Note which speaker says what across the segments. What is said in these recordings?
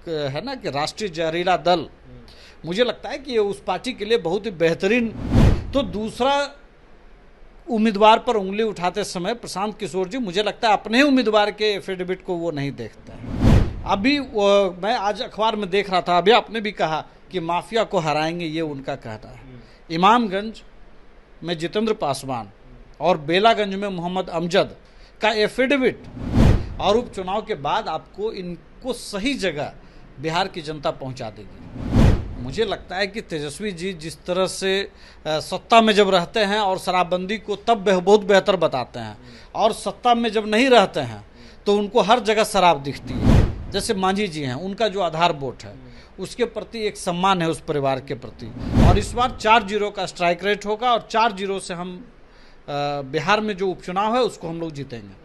Speaker 1: है ना कि राष्ट्रीय जहरीला दल, मुझे लगता है कि ये उस पार्टी के लिए बहुत ही बेहतरीन। तो दूसरा उम्मीदवार पर उंगली उठाते समय प्रशांत किशोर जी, मुझे लगता है अपने ही उम्मीदवार के एफिडेविट को वो नहीं देखते हैं। अभी मैं आज अखबार में देख रहा था, अभी आपने भी कहा कि माफिया को हराएंगे, ये उनका कहना है। इमामगंज में जितेंद्र पासवान और बेलागंज में मोहम्मद अमजद का एफिडेविट और उपचुनाव के बाद आपको इनको सही जगह बिहार की जनता पहुंचा देगी। मुझे लगता है कि तेजस्वी जी जिस तरह से सत्ता में जब रहते हैं और शराबबंदी को तब बहुत बेहतर बताते हैं, और सत्ता में जब नहीं रहते हैं तो उनको हर जगह शराब दिखती है। जैसे मांझी जी हैं, उनका जो आधार वोट है उसके प्रति एक सम्मान है उस परिवार के प्रति। और इस बार 4-0 का स्ट्राइक रेट होगा और 4-0 से हम बिहार में जो उपचुनाव है उसको हम लोग जीतेंगे।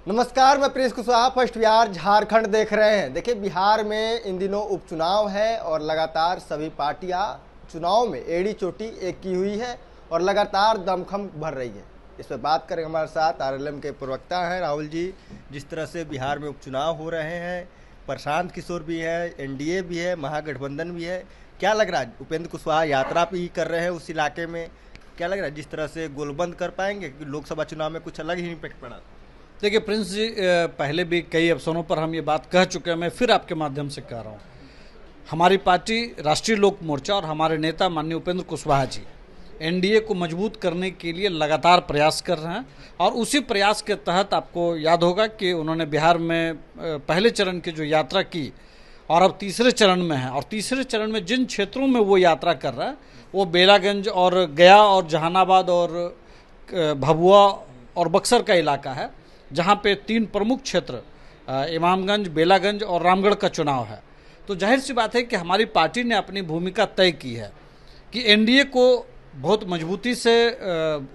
Speaker 2: नमस्कार, मैं प्रिंस कुशवाहा, फर्स्ट बिहार झारखंड देख रहे हैं। देखिए, बिहार में इन दिनों उपचुनाव है और लगातार सभी पार्टियां चुनाव में एड़ी चोटी एक की हुई है और लगातार दमखम भर रही है। इस पर बात करें, हमारे साथ आरएलएम के प्रवक्ता हैं राहुल जी। जिस तरह से बिहार में उपचुनाव हो रहे हैं, प्रशांत किशोर भी है, एनडीए भी है, महागठबंधन भी है, क्या लग रहा है? उपेंद्र कुशवाहा यात्रा भी कर रहे हैं उस इलाके में, क्या लग रहा है जिस तरह से गोलबंद कर पाएंगे कि लोकसभा चुनाव में कुछ अलग ही इम्पैक्ट पड़ा?
Speaker 1: देखिए प्रिंस जी, पहले भी कई अवसरों पर हम ये बात कह चुके हैं, मैं फिर आपके माध्यम से कह रहा हूँ। हमारी पार्टी राष्ट्रीय लोक मोर्चा और हमारे नेता माननीय उपेंद्र कुशवाहा जी एनडीए को मजबूत करने के लिए लगातार प्रयास कर रहे हैं। और उसी प्रयास के तहत आपको याद होगा कि उन्होंने बिहार में पहले चरण की जो यात्रा की और अब तीसरे चरण में है। और तीसरे चरण में जिन क्षेत्रों में वो यात्रा कर रहा है वो बेलागंज और गया और जहानाबाद और भभुआ और बक्सर का इलाका है, जहाँ पे 3 प्रमुख क्षेत्र इमामगंज, बेलागंज और रामगढ़ का चुनाव है। तो जाहिर सी बात है कि हमारी पार्टी ने अपनी भूमिका तय की है कि एनडीए को बहुत मजबूती से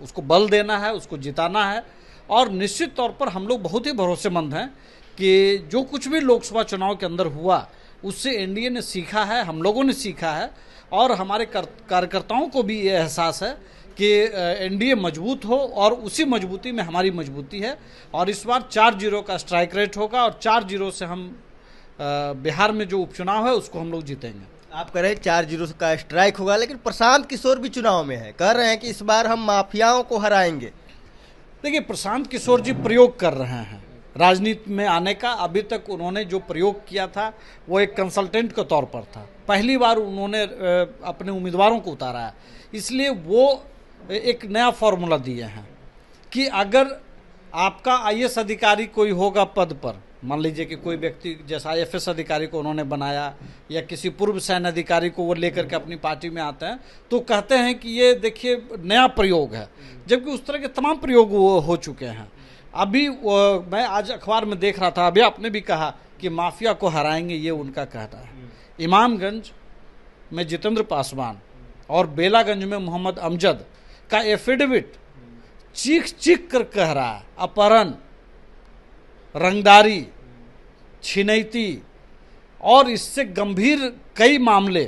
Speaker 1: उसको बल देना है, उसको जिताना है। और निश्चित तौर पर हम लोग बहुत ही भरोसेमंद हैं कि जो कुछ भी लोकसभा चुनाव के अंदर हुआ उससे एनडीए ने सीखा है, हम लोगों ने सीखा है, और हमारे कार्यकर्ताओं को भी ये एहसास है कि एनडीए मजबूत हो और उसी मजबूती में हमारी मजबूती है। और इस बार 4-0 का स्ट्राइक रेट होगा और 4-0 से हम बिहार में जो उपचुनाव है उसको हम लोग जीतेंगे।
Speaker 2: आप कह रहे हैं 4-0 का स्ट्राइक होगा, लेकिन प्रशांत किशोर भी चुनाव में है, कह रहे हैं कि इस बार हम माफियाओं को हराएंगे।
Speaker 1: देखिए, प्रशांत किशोर जी प्रयोग कर रहे हैं राजनीति में आने का। अभी तक उन्होंने जो प्रयोग किया था वो एक कंसल्टेंट के तौर पर था। पहली बार उन्होंने अपने उम्मीदवारों को उतारा है, इसलिए वो एक नया फॉर्मूला दिए हैं कि अगर आपका आईएएस अधिकारी कोई होगा पद पर, मान लीजिए कि कोई व्यक्ति जैसा आईएफएस अधिकारी को उन्होंने बनाया या किसी पूर्व सैन्य अधिकारी को वो लेकर के अपनी पार्टी में आते हैं, तो कहते हैं कि ये देखिए नया प्रयोग है, जबकि उस तरह के तमाम प्रयोग वो हो चुके हैं। अभी मैं आज अखबार में देख रहा था, अभी आपने भी कहा कि माफिया को हराएंगे, ये उनका कहना है। इमामगंज में जितेंद्र पासवान और बेलागंज में मोहम्मद अमजद का एफिडेविट चीख चीख कर कह रहा है अपहरण, रंगदारी, छिनैती और इससे गंभीर कई मामले,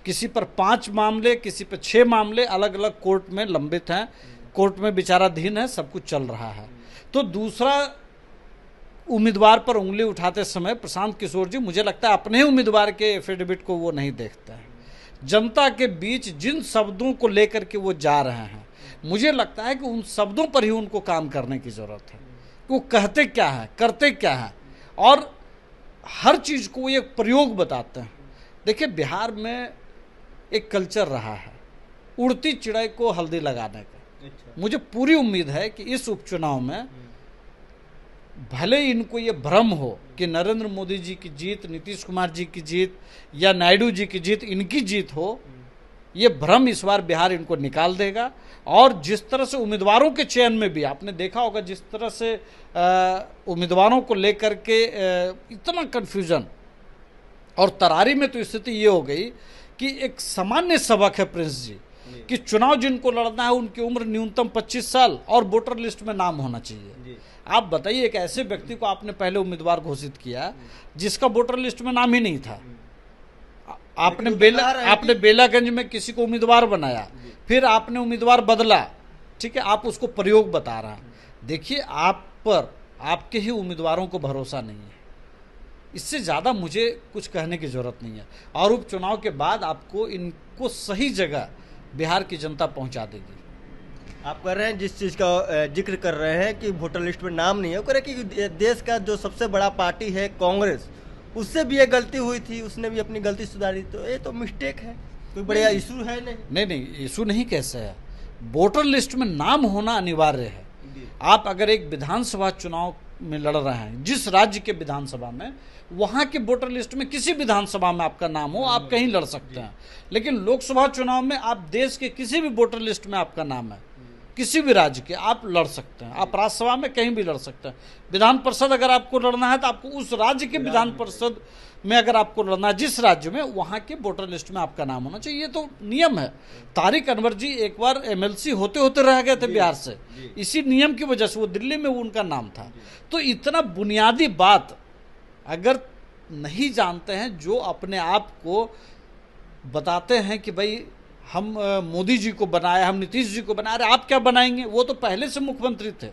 Speaker 1: किसी पर 5 मामले, किसी पर 6 मामले अलग अलग कोर्ट में लंबित हैं, कोर्ट में विचाराधीन है, सब कुछ चल रहा है। तो दूसरा उम्मीदवार पर उंगली उठाते समय प्रशांत किशोर जी, मुझे लगता है अपने ही उम्मीदवार के एफिडेविट को वो नहीं देखते हैं। जनता के बीच जिन शब्दों को लेकर के वो जा रहे हैं, मुझे लगता है कि उन शब्दों पर ही उनको काम करने की ज़रूरत है। वो कहते क्या है, करते क्या है, और हर चीज़ को ये प्रयोग बताते हैं। देखिए, बिहार में एक कल्चर रहा है उड़ती चिड़ै को हल्दी लगाने का। मुझे पूरी उम्मीद है कि इस उपचुनाव में भले इनको ये भ्रम हो कि नरेंद्र मोदी जी की जीत, नीतीश कुमार जी की जीत या नायडू जी की जीत इनकी जीत हो, ये भ्रम इस बार बिहार इनको निकाल देगा। और जिस तरह से उम्मीदवारों के चयन में भी आपने देखा होगा, जिस तरह से उम्मीदवारों को लेकर के इतना कन्फ्यूजन और तरारी में, तो स्थिति ये हो गई कि एक सामान्य सबक है प्रिंस जी कि चुनाव जिनको लड़ना है उनकी उम्र न्यूनतम 25 साल और वोटर लिस्ट में नाम होना चाहिए। आप बताइए, एक ऐसे व्यक्ति को आपने पहले उम्मीदवार घोषित किया जिसका वोटर लिस्ट में नाम ही नहीं था। आपने बेलागंज में किसी को उम्मीदवार बनाया, फिर आपने उम्मीदवार बदला, ठीक है, आप उसको प्रयोग बता रहे हैं। देखिए, आप पर आपके ही उम्मीदवारों को भरोसा नहीं है। इससे ज़्यादा मुझे कुछ कहने की ज़रूरत नहीं है। और उपचुनाव के बाद आपको इनको सही जगह बिहार की जनता पहुंचा देगी।
Speaker 2: आप कह रहे हैं, जिस चीज़ का जिक्र कर रहे हैं कि वोटर लिस्ट में नाम नहीं है, वो कह रहे हैं कि देश का जो सबसे बड़ा पार्टी है कांग्रेस, उससे भी ये गलती हुई थी, उसने भी अपनी गलती सुधारी, तो ये तो मिस्टेक है, कोई बड़ा इशू है नहीं।
Speaker 1: नहीं, इशू नहीं कैसे है, वोटर लिस्ट में नाम होना अनिवार्य है। आप अगर एक विधानसभा चुनाव में लड़ रहे हैं, जिस राज्य के विधानसभा में, वहाँ के वोटर लिस्ट में किसी विधानसभा में आपका नाम हो, आप कहीं लड़ सकते हैं। लेकिन लोकसभा चुनाव में आप देश के किसी भी वोटर लिस्ट में आपका नाम है, किसी भी राज्य के, आप लड़ सकते हैं। आप राज्यसभा में कहीं भी लड़ सकते हैं। विधान परिषद अगर आपको लड़ना है तो आपको उस राज्य के विधान परिषद में, अगर आपको लड़ना है जिस राज्य में, वहाँ के वोटर लिस्ट में आपका नाम होना चाहिए। ये तो नियम है। तारिक अनवर जी एक बार एमएलसी होते होते रह गए थे बिहार से, इसी नियम की वजह से। वो दिल्ली में उनका नाम था। तो इतना बुनियादी बात अगर नहीं जानते हैं, जो अपने आप को बताते हैं कि भाई हम मोदी जी को बनाया, हम नीतीश जी को बना रहे, आप क्या बनाएंगे? वो तो पहले से मुख्यमंत्री थे।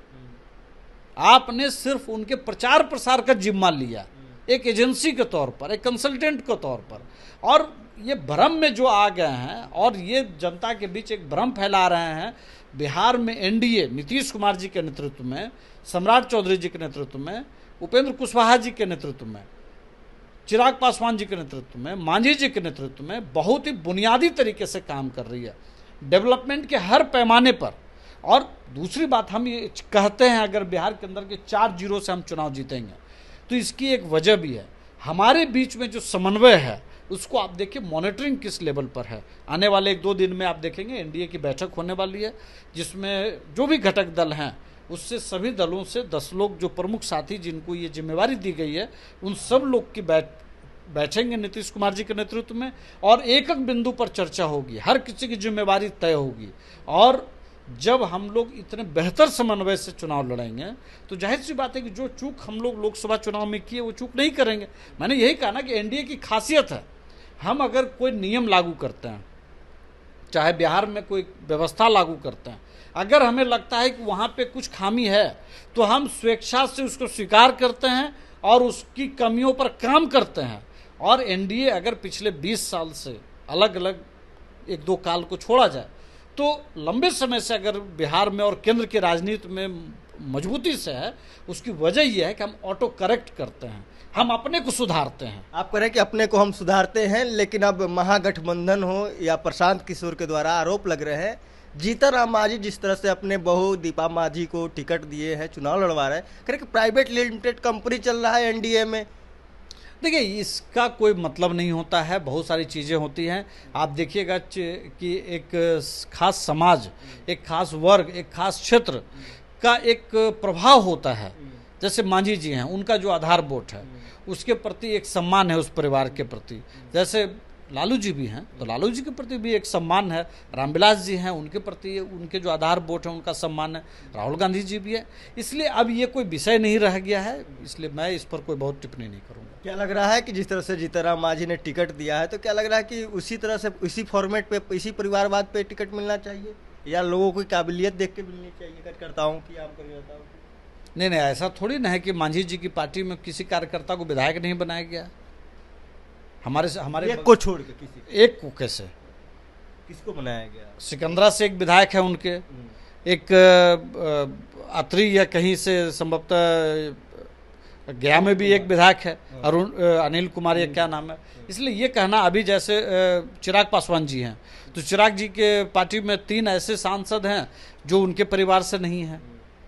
Speaker 1: आपने सिर्फ उनके प्रचार प्रसार का जिम्मा लिया, एक एजेंसी के तौर पर, एक कंसल्टेंट के तौर पर। और ये भ्रम में जो आ गए हैं और ये जनता के बीच एक भ्रम फैला रहे हैं। बिहार में एनडीए नीतीश कुमार जी के नेतृत्व में, सम्राट चौधरी जी के नेतृत्व में, उपेंद्र कुशवाहा जी के नेतृत्व में, चिराग पासवान जी के नेतृत्व में, मांझी जी के नेतृत्व में बहुत ही बुनियादी तरीके से काम कर रही है, डेवलपमेंट के हर पैमाने पर। और दूसरी बात, हम ये कहते हैं अगर बिहार के अंदर के 4-0 से हम चुनाव जीतेंगे, तो इसकी एक वजह भी है। हमारे बीच में जो समन्वय है, उसको आप देखिए मॉनिटरिंग किस लेवल पर है। आने वाले 1-2 दिन में आप देखेंगे एनडीए की बैठक होने वाली है, जिसमें जो भी घटक दल हैं, उससे सभी दलों से 10 लोग, जो प्रमुख साथी जिनको ये जिम्मेवारी दी गई है, उन सब लोग की बैठेंगे नीतीश कुमार जी के नेतृत्व में, और एक एक बिंदु पर चर्चा होगी, हर किसी की जिम्मेवारी तय होगी। और जब हम लोग इतने बेहतर समन्वय से चुनाव लड़ेंगे, तो जाहिर सी बात है कि जो चूक हम लोग लोकसभा चुनाव में किए, वो चूक नहीं करेंगे। मैंने यही कहा ना कि एनडीए की खासियत है, हम अगर कोई नियम लागू करते हैं, चाहे बिहार में कोई व्यवस्था लागू करते हैं, अगर हमें लगता है कि वहाँ पे कुछ खामी है, तो हम स्वेच्छा से उसको स्वीकार करते हैं और उसकी कमियों पर काम करते हैं। और एनडीए अगर पिछले 20 साल से अलग अलग 1-2 काल को छोड़ा जाए, तो लंबे समय से अगर बिहार में और केंद्र की राजनीति में मजबूती से है, उसकी वजह यह है कि हम ऑटो करेक्ट करते हैं, हम अपने को सुधारते हैं।
Speaker 2: आप कह रहे हैं कि अपने को हम सुधारते हैं, लेकिन अब महागठबंधन हो या प्रशांत किशोर के द्वारा आरोप लग रहे हैं, जीतन राम मांझी जिस तरह से अपने बहू दीपा मांझी को टिकट दिए हैं, चुनाव लड़वा रहे हैं, कह रहे कि प्राइवेट लिमिटेड कंपनी चल रहा है एनडीए में।
Speaker 1: देखिए, इसका कोई मतलब नहीं होता है, बहुत सारी चीज़ें होती हैं। आप देखिएगा कि एक खास समाज, एक खास वर्ग, एक खास क्षेत्र का एक प्रभाव होता है। जैसे मांझी जी हैं, उनका जो आधार वोट है, उसके प्रति एक सम्मान है, उस परिवार के प्रति। जैसे लालू जी भी हैं, तो लालू जी के प्रति भी एक सम्मान है। रामविलास जी हैं, उनके प्रति उनके जो आधार वोट है, उनका सम्मान है। राहुल गांधी जी भी है। इसलिए अब ये कोई विषय नहीं रह गया है, इसलिए मैं इस पर कोई बहुत टिप्पणी नहीं करूँगा।
Speaker 2: क्या लग रहा है कि जिस तरह से जीतन राम मांझी ने टिकट दिया है, तो क्या लग रहा है कि उसी तरह से, इसी फॉर्मेट पे, इसी परिवारवाद पे टिकट मिलना चाहिए, या लोगों की काबिलियत देख के मिलनी चाहिए कार्यकर्ताओं की, आम कार्यकर्ताओं की?
Speaker 1: नहीं, ऐसा थोड़ी ना है कि मांझी जी की पार्टी में किसी कार्यकर्ता को विधायक नहीं बनाया गया। हमारे
Speaker 2: एक को छोड़ के किसी
Speaker 1: एक को कैसे,
Speaker 2: किसको बनाया गया?
Speaker 1: सिकंदरा से एक विधायक है उनके, एक अत्री या कहीं से संभवतः गया में भी एक विधायक है, अनिल कुमार, या क्या नाम है। इसलिए ये कहना, अभी जैसे चिराग पासवान जी हैं, तो चिराग जी के पार्टी में 3 ऐसे सांसद हैं जो उनके परिवार से नहीं हैं।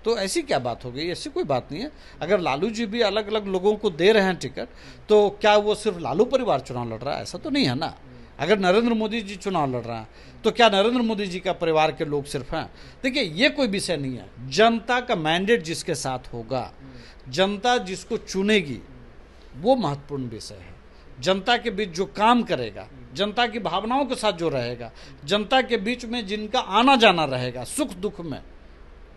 Speaker 1: तो ऐसी क्या बात हो गई? ऐसी कोई बात नहीं है। अगर लालू जी भी अलग अलग लोगों को दे रहे हैं टिकट, तो क्या वो सिर्फ लालू परिवार चुनाव लड़ रहा है? ऐसा तो नहीं है ना। अगर नरेंद्र मोदी जी चुनाव लड़ रहे हैं, तो क्या नरेंद्र मोदी जी का परिवार के लोग सिर्फ हैं? देखिए, ये कोई विषय नहीं है। जनता का मैंडेट जिसके साथ होगा, जनता जिसको चुनेगी, वो महत्वपूर्ण विषय है। जनता के बीच जो काम करेगा, जनता की भावनाओं के साथ जो रहेगा, जनता के बीच में जिनका आना जाना रहेगा सुख दुख में,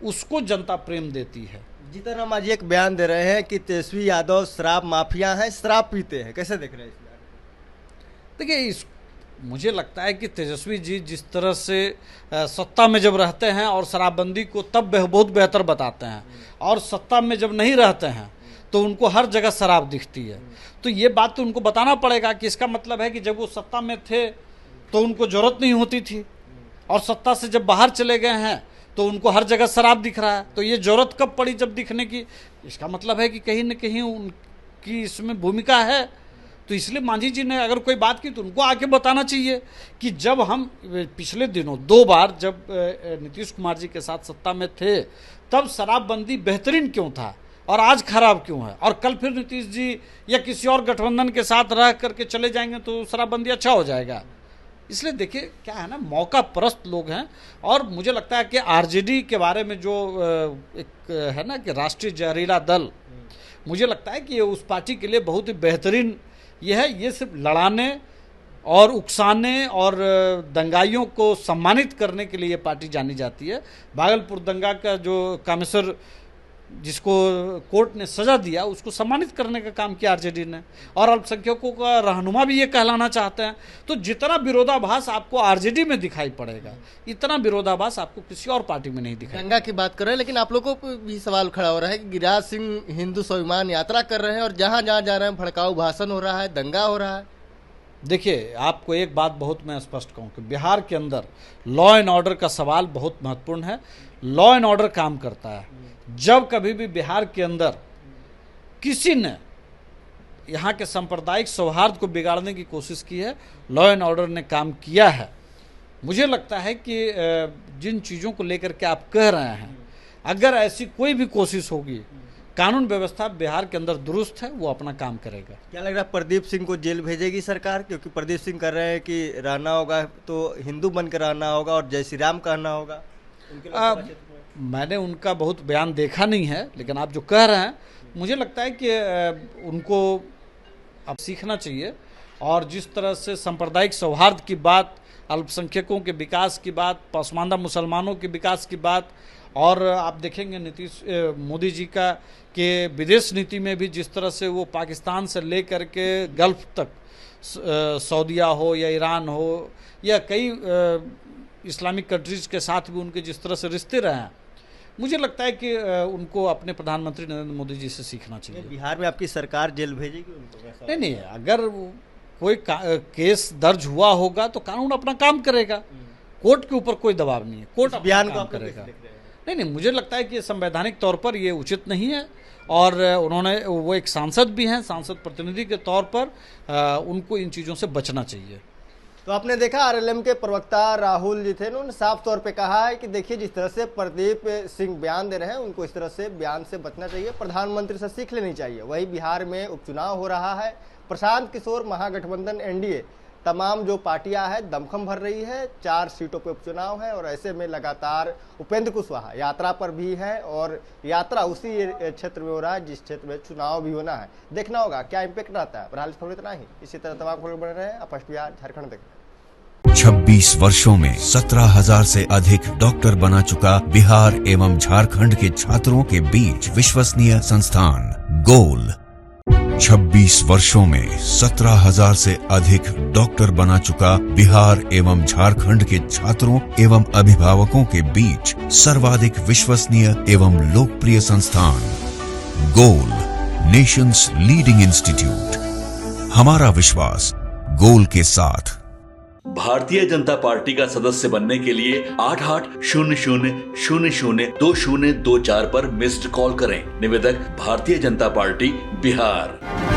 Speaker 1: उसको जनता प्रेम देती है।
Speaker 2: जीतन राम मांझी एक बयान दे रहे हैं कि तेजस्वी यादव शराब माफिया हैं, शराब पीते हैं। कैसे देख रहे हैं इस बयान?
Speaker 1: देखिए, मुझे लगता है कि तेजस्वी जी जिस तरह से सत्ता में जब रहते हैं और शराबबंदी को तब बहुत बेहतर बताते हैं, और सत्ता में जब नहीं रहते हैं तो उनको हर जगह शराब दिखती है। तो ये बात तो उनको बताना पड़ेगा कि इसका मतलब है कि जब वो सत्ता में थे तो उनको जरूरत नहीं होती थी, और सत्ता से जब बाहर चले गए हैं तो उनको हर जगह शराब दिख रहा है। तो ये जरूरत कब पड़ी जब दिखने की? इसका मतलब है कि कहीं न कहीं उनकी इसमें भूमिका है। तो इसलिए मांझी जी ने अगर कोई बात की तो उनको आके बताना चाहिए कि जब हम पिछले दिनों 2 बार जब नीतीश कुमार जी के साथ सत्ता में थे तब शराबबंदी बेहतरीन क्यों था और आज खराब क्यों है, और कल फिर नीतीश जी या किसी और गठबंधन के साथ रह करके चले जाएंगे तो शराबबंदी अच्छा हो जाएगा। इसलिए देखिए क्या है ना, मौका परस्त लोग हैं। और मुझे लगता है कि आरजेडी के बारे में जो एक है ना कि राष्ट्रीय जहरीला दल, मुझे लगता है कि ये उस पार्टी के लिए बहुत ही बेहतरीन ये है। ये सिर्फ लड़ाने और उकसाने और दंगाइयों को सम्मानित करने के लिए ये पार्टी जानी जाती है। भागलपुर दंगा का जो कामेश्वर जिसको कोर्ट ने सजा दिया उसको सम्मानित करने का काम किया आरजेडी ने, और अल्पसंख्यकों का रहनुमा भी ये कहलाना चाहते हैं। तो जितना विरोधाभास आपको आरजेडी में दिखाई पड़ेगा इतना विरोधाभास आपको किसी और पार्टी में नहीं दिखाई।
Speaker 2: दंगा की बात कर रहे हैं, लेकिन आप लोगों को भी सवाल खड़ा हो रहा है कि गिरिराज सिंह हिंदू स्वाभिमान यात्रा कर रहे हैं और जहाँ जहाँ जा रहे हैं भड़काऊ भाषण हो रहा है, दंगा हो रहा है।
Speaker 1: देखिए आपको एक बात बहुत मैं स्पष्ट कहूँ कि बिहार के अंदर लॉ एंड ऑर्डर का सवाल बहुत महत्वपूर्ण है। लॉ एंड ऑर्डर काम करता है। जब कभी भी बिहार के अंदर किसी ने यहाँ के सांप्रदायिक सौहार्द को बिगाड़ने की कोशिश की है, लॉ एंड ऑर्डर ने काम किया है। मुझे लगता है कि जिन चीज़ों को लेकर के आप कह रहे हैं, अगर ऐसी कोई भी कोशिश होगी, कानून व्यवस्था बिहार के अंदर दुरुस्त है, वो अपना काम करेगा।
Speaker 2: क्या लग रहा है प्रदीप सिंह को जेल भेजेगी सरकार? क्योंकि प्रदीप सिंह कर रहे हैं कि रहना होगा तो हिंदू बन कर रहना होगा और जय श्री राम कहना होगा।
Speaker 1: मैंने उनका बहुत बयान देखा नहीं है, लेकिन आप जो कह रहे हैं मुझे लगता है कि उनको अब सीखना चाहिए। और जिस तरह से सांप्रदायिक सौहार्द की बात, अल्पसंख्यकों के विकास की बात, पसमानदा मुसलमानों के विकास की बात, और आप देखेंगे मोदी जी का कि विदेश नीति में भी जिस तरह से वो पाकिस्तान से लेकर के गल्फ तक, सऊदीया हो या ईरान हो या कई इस्लामिक कंट्रीज़ के साथ भी उनके जिस तरह से रिश्ते रहे हैं, मुझे लगता है कि उनको अपने प्रधानमंत्री नरेंद्र मोदी जी से सीखना चाहिए।
Speaker 2: बिहार में आपकी सरकार जेल भेजेगी उनको?
Speaker 1: नहीं, अगर कोई केस दर्ज हुआ होगा तो कानून अपना काम करेगा। कोर्ट के ऊपर कोई दबाव नहीं है, कोर्ट
Speaker 2: बयान
Speaker 1: काम करेगा। नहीं, मुझे लगता है कि संवैधानिक तौर पर ये उचित नहीं है। और वो एक सांसद भी हैं, सांसद प्रतिनिधि के तौर पर उनको इन चीज़ों से बचना चाहिए। तो आपने देखा आरएलएम के प्रवक्ता राहुल जी थे, उन्होंने साफ तौर पे कहा है कि देखिए जिस तरह से प्रदीप सिंह बयान दे रहे हैं उनको इस तरह से बयान से बचना चाहिए, प्रधानमंत्री से सीख लेनी चाहिए। वही बिहार में उपचुनाव हो रहा है, प्रशांत किशोर महागठबंधन एनडीए तमाम जो पार्टियां हैं दमखम भर रही है, 4 सीटों पे उपचुनाव है और ऐसे में लगातार उपेंद्र कुशवाहा यात्रा पर भी है और यात्रा उसी क्षेत्र में हो रहा है जिस क्षेत्र में चुनाव भी होना है। देखना होगा क्या इम्पैक्ट रहता है। बहरहाल खबर इतना ही, इसी तरह तमाम खबर बने रहे। आप फर्स्ट बिहार झारखंड देख रहे हैं।
Speaker 3: 26 वर्षों में 17,000 से अधिक डॉक्टर बना चुका बिहार एवं झारखंड के छात्रों के बीच विश्वसनीय संस्थान गोल। 26 वर्षों में 17,000 से अधिक डॉक्टर बना चुका बिहार एवं झारखंड के छात्रों एवं अभिभावकों के बीच सर्वाधिक विश्वसनीय एवं लोकप्रिय संस्थान गोल, नेशंस लीडिंग इंस्टीट्यूट। हमारा विश्वास गोल के साथ।
Speaker 4: भारतीय जनता पार्टी का सदस्य बनने के लिए 8800002024 पर मिस्ड कॉल करें। निवेदक भारतीय जनता पार्टी बिहार।